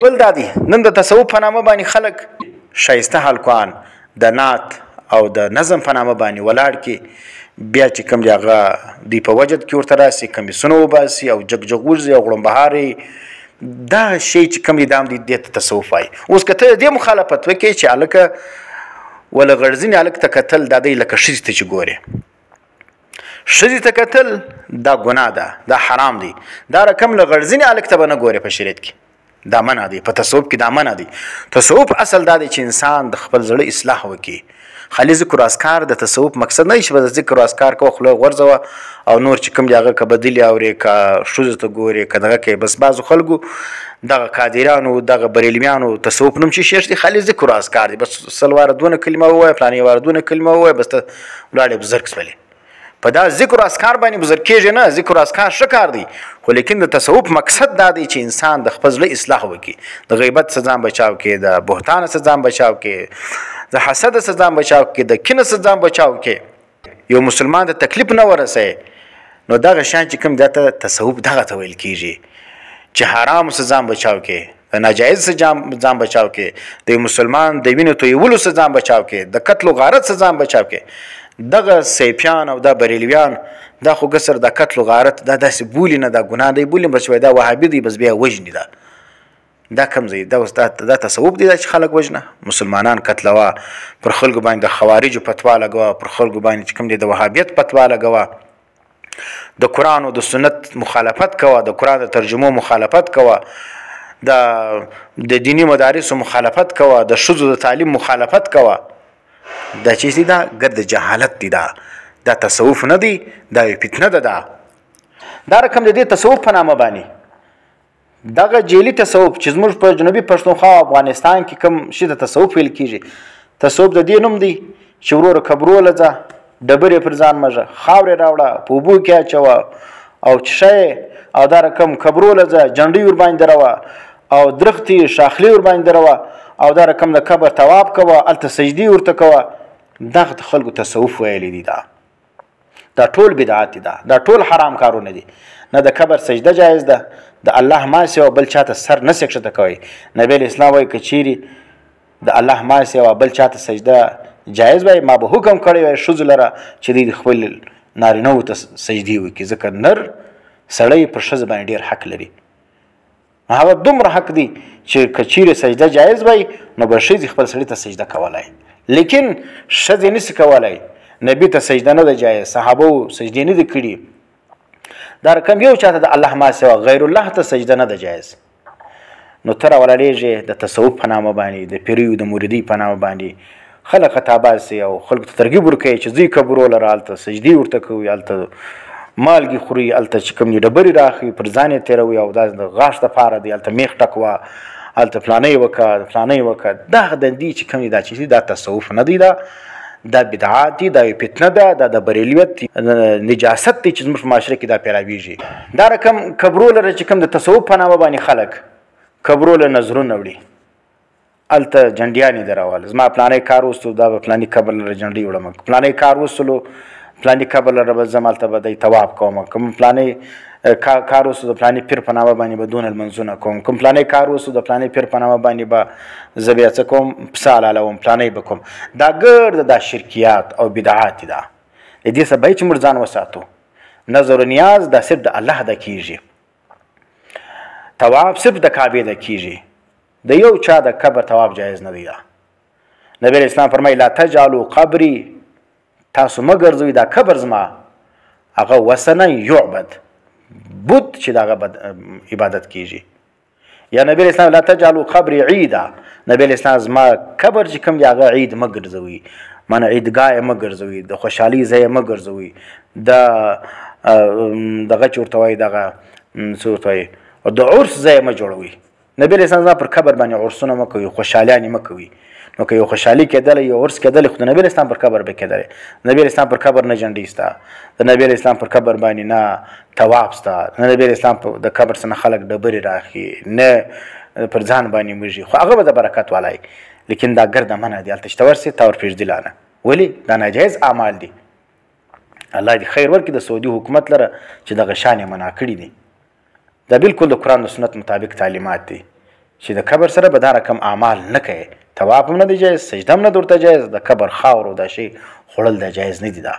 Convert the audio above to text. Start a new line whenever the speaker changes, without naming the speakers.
بل دا دی نن د تصوف په نامه باندې خلک شایسته حلقان د نعت او د نظم په نامه باندې ولاړ کې بیا چې کوم دی هغه دوی په وجد کې ورته راسي کمیسونه وباسي او جګجغوزي او غړمبهاري دا شی چې کوم دی دا هم دې ته تصوف وایي. اوس که ته دې مخالفت وکړې چې هلکه وله غړزینې هلک ته کتل دا دی لکه ښځې ته چې ګورې ښځې ته کتل دا ګناه ده دا حرام دی دا رقم له غړزینې هلک ته به نه ګورې په شریعت کې دا منع دی په تصوف کې دا منع دی. تصوف اصل دا دی چې انسان د خپل زړه اصلاح وکړي خالي ذکر اسکار د تصوف مقصد نه چې به ذکر اسکار کوه خوله غورځوه او نور چې کوم دی هغه که بدلي اورې که ښځو ته ګورې که دغه کوې بس بعضو خلکو دغه قادرانو دغه بریلمیانو تصوف نوم چې شیخ دی خالي ذکر اسکار دی بس سل واره دونه کلمه ووایه فلانې واره دونه کلمه ووایه بس ته ولاړې بزرګ شولې په دا ذکر اسکار باندې بزرګ کېږي نه ذکر اسکار ښه کار دی خو لیکن د تصوف مقصد دا دی چې انسان د خپل زړه اصلاح وکړي د غیبت څخه ځان بچاو کړي د بهتان څخه ځان بچاو کړي د حسد څخه ځان بچاو کړي د کینې څخه ځان بچاو کړي یو مسلمان د تکلیف نه ورسوي نو دغه شیان چې کوم دی ته تصوف دغه ته ویل کېږي چې حرام څخه ځان بچاو کړي د ناجایز څخه ځان بچاو کړي د مسلمان د وینې تویولو څخه ځان بچاو کړي د قتل و غارت څخه ځان بچاو کړي. دغه سیفیان او دا بریلویان دا خو ګسر د قتل و غارت دا داسې بولي نه دا ګناه دی بولي بس وایي دا وهابي دی بس بیا وژني دا کم ځای دا اوس دا تصوف دی دا چې خلک وژنه مسلمانان قتلوه پر خلکو باندې د خوارجو فتوا لګوه پر خلکو باندې چې کوم دی د وهابیت فتوا لګوه د قرآن او د سنت مخالفت کوه د قرآن د ترجمو مخالفت کوه د دینی مدارسو مخالفت کوه د ښځو د تعلیم مخالفت کوه دا چیز دی دا ګرد جهالت دی دا تصوف نه دی دا فتنه ده دا رقم د دې تصوف په نامه باندې دغه جیلی تصوف چې زموږ په جنوبي پښتونخوا او افغانستان کې کوم شي د تصوف ویل کېږي تصوف د دې نوم دی چې وروره کبرو له ځه ډبرې پر ځان مږه خاورې راوړه په اوبو کې اچوه او چښه او دا رقم کبرو له ځه جنډۍ ورباندې دروه او درختې شاخلې ورباندې دروه او دا رقم د قبر تواب کوه هلته سجدې ورته کوه دغه ته خلکو تصوف ویلی دي دا ټول بدعات دي دا ټول حرام کارونه دي نه د قبر سجده جایز ده د الله ما سوا بل چاته سر نه ښکته کوئ نبی اسلام وایي که چیرې د الله ما سوا بل چاته سجده جایز وای ما به حکم کړی وای ښځو لره چې دوی خپل نارینهو ته سجدې وکړي ځکه نر سړی پر ښځه باندې ډېر حق لري هغه دومره حق دی چې که چیرې سجده جایز وای نو به ښځې خپل سړي ته سجده کولی لیکن ښځې نشي کولی نبي ته سجده نه ده جایز صحابو سجدې نه دي کړي دا رقم یو چاته د الله ما سوا غیر الله ته سجده نه ده جایز نو ته راولاړېږې د تصوف په نامه باندې د پیریو د مریدۍ په نامه باندې خلک خطا باسي او خلکو ته ترغیب ورکوي چې ځئ قبرو لره هلته سجدې ورته کوي هلته مالګې خوري هلته چې کوم دي ډبرې راخي پر ځان یې تېروي او دا د غاښ دپاره دی هلته میخ ټکوه هلته فلانی وکړه فلانی وکړه دغه دندې چې کوم دي دا چې دا تصوف نه دی دا بدعات دي دا یو فتنه ده دا د بریلیت نجاست دی چې زموږ په معاشره کې دا پیراویږي. دا رقم قبرو لره چې کوم د تصوف په نامه باندې خلک قبرو له نظرونه وړي هلته جنډیانې درول زما پلانی کار وستو دا به پلاني قبر لره جنډۍ وړم پلانی کار وستلو پلانی قبر لره به ځم هلته به دی تواب کوم کوم پلانی کار وستو د پلانی پیر په نامه باندې به دون المنځونه کوم کوم پلانی کار وستو د پلانی پیر په نامه باندې به زه بیا څه کوم پسه حلالوم پلانی به کوم دا ګرد دا شرکیات او بدعات ده د دې څخه باید چې موږ ځان وساتو نظر و نیاز دا صرف د الله ده کېږي تواب صرف د کعبې ده کېږي د یو چا د قبر تواب جایز نه دی نبی اسلام فرمایي لا تجعلوا قبري تاسو مه ګرځوئ دا قبر زما هغه وثنا یعبد بت چې د هغه عبادت کېږي یا نبی اسلام لا تجعلوا قبري عیدا نبی اسلام زما قبر چې کوم دی هغه عید مه ګرځوئ مانه عیدګاه یې مه ګرځوئ د خوشحالۍ ځای یې مه ګرځوئ دغه چې ورته وایي دغه څه ورته وایي د عرس ځای یې مه جوړوئ نبی اسلام زما پر قبر باندې عرسونه مه کوئ خوشحالیانې مه کوئ نو که یو خوشحالي کېدلی یو عرس کېدلی خو د نبی اسلام پر قبر به کېدلی نبی اسلام پر قبر نه جنډۍ سته د نبی اسلام پر قبر باندې نه تواب سته د نبی اسلام د قبر څخه خلک ډبرې راخي نه پر ځان باندې مږي خو هغه به د برکت والی لیکن دا ګرده منع دی هلته چې ته ورسې تا ورپرېږدي لانه ولې دا ناجایز اعمال دي الله دې خیر ورکړي د سعودي حکومت لره چې دغه شان یې منع کړي دي دا بالکل د قرآن و سنت مطابق تعلیمات دي چې د قبر سره به دا رقم اعمال نه کوي. طواف هم نه دی جایز، سجده هم نه درته جایز، د قبر خاور او دا شی خوړل د جایز نه دي. دا